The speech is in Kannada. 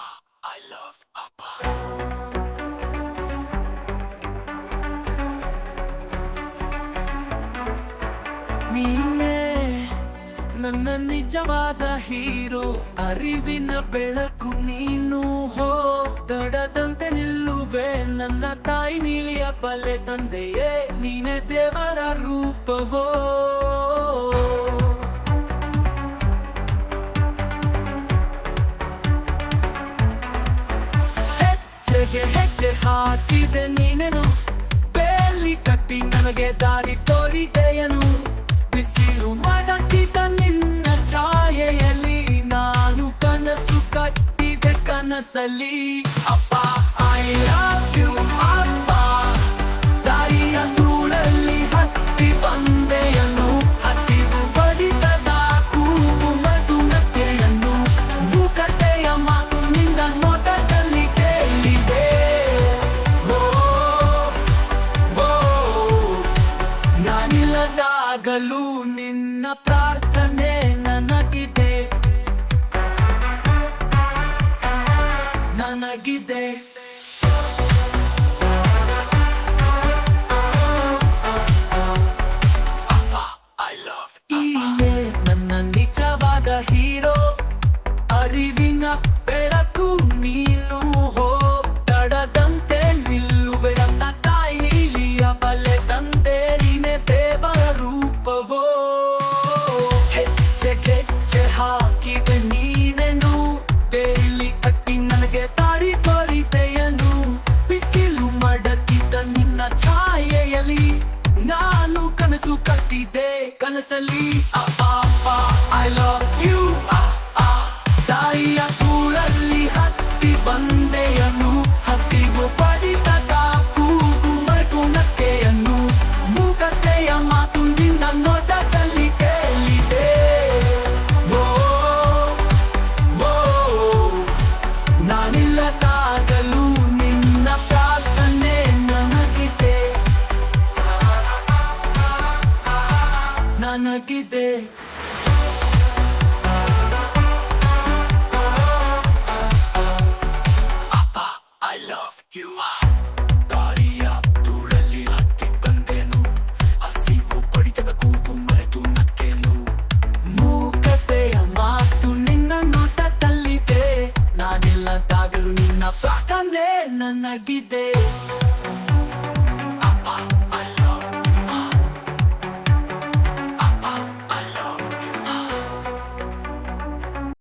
I love Appa. ನೀನೇ ನನ್ನ ನಿಜವಾದ ಹೀರೋ, ಅರಿವಿನ ಬೆಳಕು ನೀನು. ಹೋ ತಡದಂತೆ ನಿಲ್ಲುವೆ ನನ್ನ ತಾಯಿ ನೀಲಿಯ ಬಲೆ ತಂದೆಯೇ, ನೀನೇ ದೇವರ ರೂಪವೋ. ಹೆಜ್ಜೆಗೆ ಹೆಜ್ಜೆ ಹಾಕಿದೆ ನೀನೇನು, ಬೇಲಿ ಕಟ್ಟಿ ನನಗೆ ದಾರಿ ತೋರಿದೆಯನು. ಬಿಸಿಲು ಮಡಗಿದ ನಿನ್ನ ಛಾಯೆಯಲ್ಲಿ ನಾನು ಕನಸು ಕಟ್ಟಿದೆ ಕನಸಲ್ಲಿ. ಅಪ್ಪ ಐ ಲವ್ ಯು ಅಪ್ಪ, ದಾರಿಯ ಧೂಳಲ್ಲಿ ಹತ್ತಿ ಬಂದೆಯನು. ಹಸಿವು ಬಡಿತದ ಕೂಗು ಮಧುನತೆಯನ್ನು, ಮುಖತೆಯ ಮಾತು ನಿನ್ನ ನೋಟದಲ್ಲಿ ಕೇಳಿದೆ. ಓ ಓ ನಾನಿಲ್ಲದಾಗಲೂ ನಿನ್ನ ಪ್ರಾರ್ಥನೆ ನನಗಿದೆ, ನನಗಿದೆ. I love ನೀನೇ ನನ್ನ ನಿಜವಾದ ಹೀರೋ, ಅರಿವಿನ ಬೆಳಕು ನೀನು. ಹೋ ತಡದಂತೆ ನಿಲ್ಲುವೆ ನನ್ನ ತಾಯಿ ನೀಲಿಯ ಬಲೆ ತಂದೆ, ನೀನೆ ದೇವರ ರೂಪವೋ. ಹೆಜ್ಜೆಗೆ ಹೆಜ್ಜೆ ಹಾಕಿದೆ ನೀನೆನು, ಬೇಲಿ ಕಟ್ಟಿ ನನಗೆ ದಾರಿ ತೋರಿದೆಯನು. ಬಿಸಿಲು ಮಡಗಿದ ನಿನ್ನ ಛಾಯೆಯಲ್ಲಿ ನಾನು ಕನಸು ಕಟ್ಟಿದೆ ಕನಸಲ್ಲಿ. ಐ ಲವ್ ಯು ತಾಯಿಯ ಕೂಳಲ್ಲಿ ಹತ್ತಿ ಬಂದೆಯನು. ಹಸಿವು ಪಡಿತದ ಕೂಗು ಮಗುನಕ್ಕೆಯನ್ನು, ಮುಖತೆಯ ಮಾತು ನಿನ್ನ ನೋಟದಲ್ಲಿ ಕೇಳಿದೆ. ಓ ಓ ನಾನಿಲ್ಲದಾಗಲೂ ನಿನ್ನ ಪ್ರಾರ್ಥನೆ ನನಗಿದೆ, ನನಗಿದೆ. I love you. ದಾರಿಯ ಧೂಳಲ್ಲಿ ಹತ್ತಿ ಬಂದೆನು, ಹಸಿವು ಪಡಿತದ ಕೂಗು ಮರೆತು ನಕ್ಕೆನು. ಮೂಕತೆಯ ಮಾತು ನಿನ್ನ ನೋಟದಲ್ಲಿದೆ, ನಾನಿಲ್ಲದಾಗಲೂ ನಿನ್ನ ಪ್ರಾರ್ಥನೆ ನನಗಿದೆ.